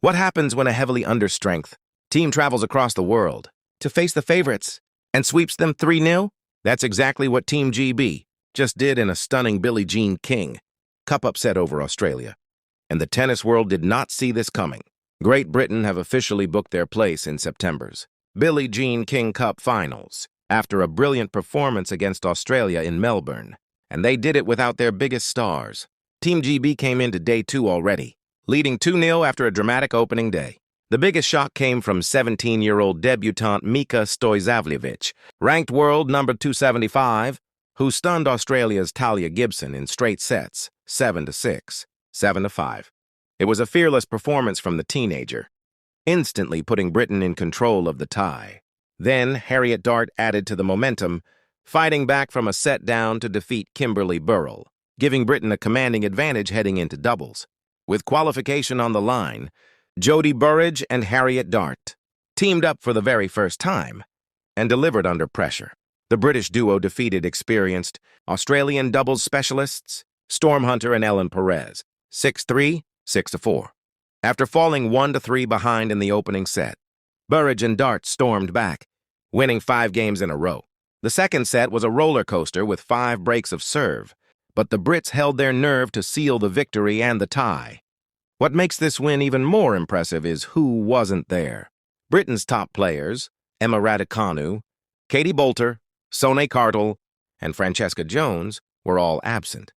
What happens when a heavily understrength team travels across the world to face the favorites and sweeps them 3-0? That's exactly what Team GB just did in a stunning Billie Jean King Cup upset over Australia. And the tennis world did not see this coming. Great Britain have officially booked their place in September's Billie Jean King Cup finals after a brilliant performance against Australia in Melbourne. And they did it without their biggest stars. Team GB came into day 2 already, leading 2-0 after a dramatic opening day. The biggest shock came from 17-year-old debutant Mika Stojsavljevic, ranked world number 275, who stunned Australia's Talia Gibson in straight sets, 7-6, 7-5. It was a fearless performance from the teenager, instantly putting Britain in control of the tie. Then Harriet Dart added to the momentum, fighting back from a set down to defeat Kimberly Birrell, giving Britain a commanding advantage heading into doubles. With qualification on the line, Jodie, Burrage, and Harriet Dart teamed up for the very first time and delivered under pressure. The British duo defeated experienced Australian doubles specialists Storm Hunter and Ellen Perez, 6-3, 6-4. After falling 1-3 behind in the opening set, Burrage and Dart stormed back, winning 5 games in a row. The second set was a roller coaster with 5 breaks of serve, but the Brits held their nerve to seal the victory and the tie. What makes this win even more impressive is who wasn't there. Britain's top players, Emma Raducanu, Boulter, Sonay Kartal, and Francesca Jones, were all absent.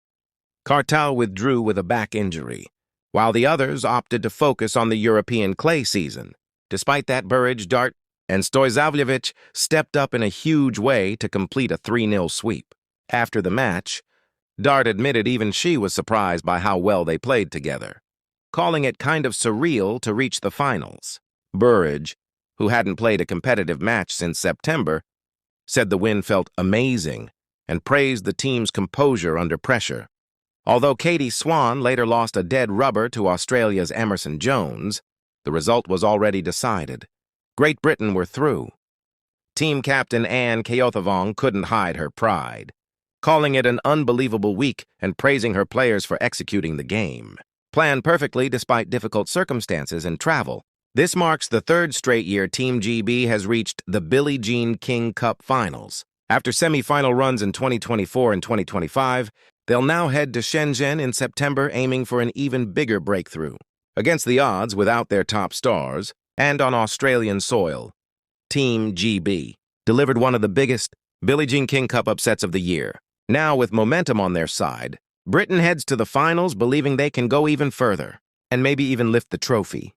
Kartal withdrew with a back injury, while the others opted to focus on the European clay season. Despite that, Burrage, Dart, and Stojsavljevic stepped up in a huge way to complete a 3-0 sweep. After the match, Dart admitted even she was surprised by how well they played together, calling it kind of surreal to reach the finals. Burrage, who hadn't played a competitive match since September, said the win felt amazing and praised the team's composure under pressure. Although Katie Swan later lost a dead rubber to Australia's Emerson Jones, the result was already decided. Great Britain were through. Team captain Anne Keothavong couldn't hide her pride, calling it an unbelievable week and praising her players for executing the game. Planned perfectly despite difficult circumstances and travel, this marks the 3rd straight year Team GB has reached the Billie Jean King Cup finals. After semi-final runs in 2024 and 2025, they'll now head to Shenzhen in September, aiming for an even bigger breakthrough. Against the odds without their top stars, and on Australian soil, Team GB delivered one of the biggest Billie Jean King Cup upsets of the year. Now, with momentum on their side, Britain heads to the finals believing they can go even further and maybe even lift the trophy.